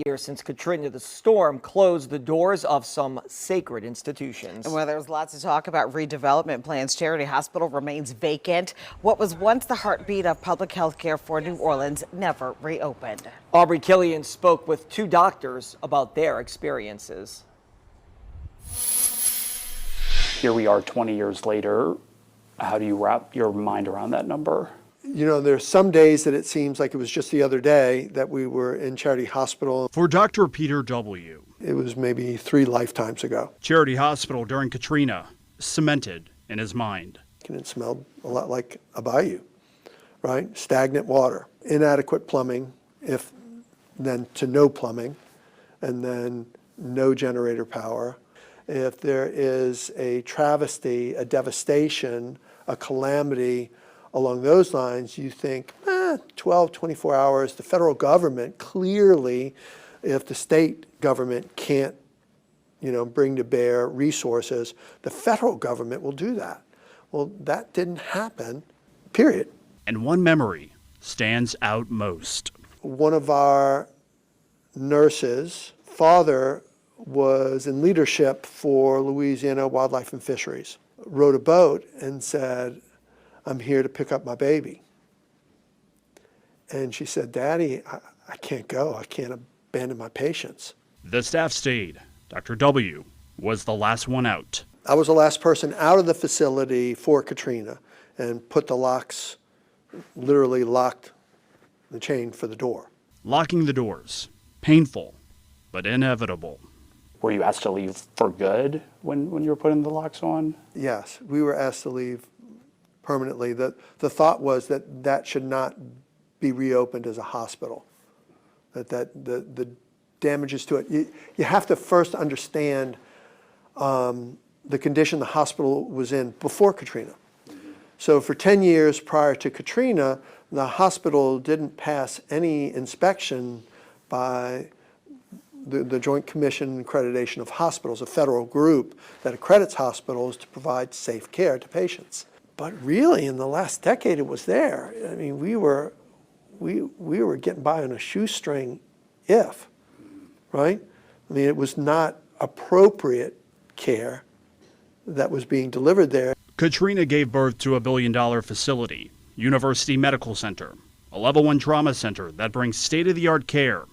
Years since Katrina, the storm closed the doors of some sacred institutions. And while there's lots of talk about redevelopment plans, Charity Hospital remains vacant. What was once the heartbeat of public health care for New Orleans never reopened. Aubrey Killian spoke with two doctors about their experiences. Here we are 20 years later. How do you wrap your mind around that number? You know, there's some days that it seems like it was just the other day that we were in Charity Hospital. For Dr. Peter W., it was maybe 3 lifetimes ago. Charity Hospital during Katrina cemented in his mind. And it smelled a lot like a bayou, right? Stagnant water, inadequate plumbing, then to no plumbing, and then no generator power. If there is a travesty, a devastation, a calamity along those lines, you think 12, 24 hours. The federal government clearly, if the state government can't, bring to bear resources, the federal government will do that. Well, that didn't happen, period. And one memory stands out most. One of our nurses' father was in leadership for Louisiana Wildlife and Fisheries, rowed a boat and said, "I'm here to pick up my baby." And she said, "Daddy, I can't go. I can't abandon my patients." The staff stayed. Dr. W. was the last one out. I was the last person out of the facility for Katrina and put the locks, literally locked the chain for the door. Locking the doors. Painful, but inevitable. Were you asked to leave for good when you were putting the locks on? Yes, we were asked to leave permanently. The thought was that should not be reopened as a hospital, that the damages to it. You have to first understand the condition the hospital was in before Katrina. So for 10 years prior to Katrina, the hospital didn't pass any inspection by the Joint Commission Accreditation of Hospitals, a federal group that accredits hospitals to provide safe care to patients. But really, in the last decade, it was there. I mean, we were getting by on a shoestring, right? I mean, it was not appropriate care that was being delivered there. Katrina gave birth to a $1 billion facility, University Medical Center, a level 1 trauma center that brings state-of-the-art care.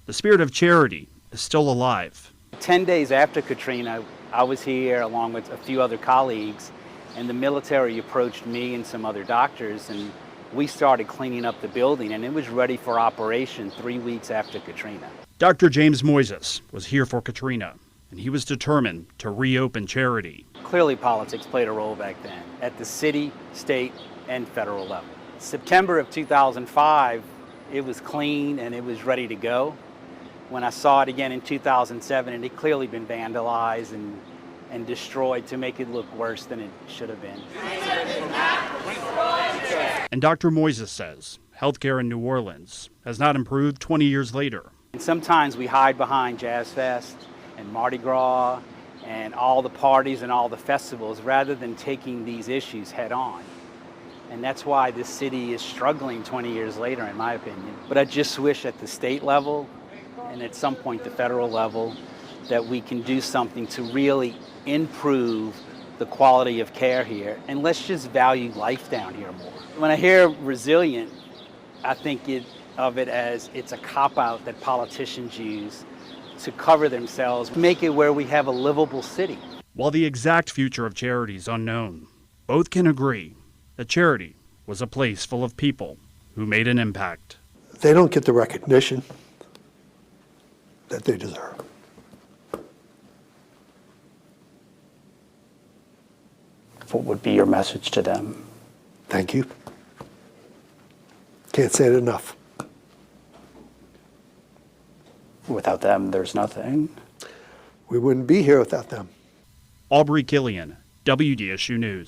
The spirit of charity is still alive. 10 days after Katrina, I was here along with a few other colleagues, and the military approached me and some other doctors, and we started cleaning up the building, and it was ready for operation 3 weeks after Katrina. Dr. James Moises was here for Katrina, and he was determined to reopen Charity. Clearly, politics played a role back then at the city, state, and federal level. September of 2005, it was clean and it was ready to go. When I saw it again in 2007, it had clearly been vandalized and destroyed to make it look worse than it should have been. And Dr. Moises says healthcare in New Orleans has not improved 20 years later. And sometimes we hide behind Jazz Fest and Mardi Gras and all the parties and all the festivals rather than taking these issues head on. And that's why this city is struggling 20 years later, in my opinion. But I just wish at the state level and at some point the federal level that we can do something to really improve the quality of care here. And let's just value life down here more. When I hear resilient, I think of it as it's a cop-out that politicians use to cover themselves, make it where we have a livable city. While the exact future of Charity is unknown, both can agree that Charity was a place full of people who made an impact. They don't get the recognition that they deserve. What would be your message to them? Thank you. Can't say it enough. Without them, there's nothing. We wouldn't be here without them. Aubrey Killian, WDSU News.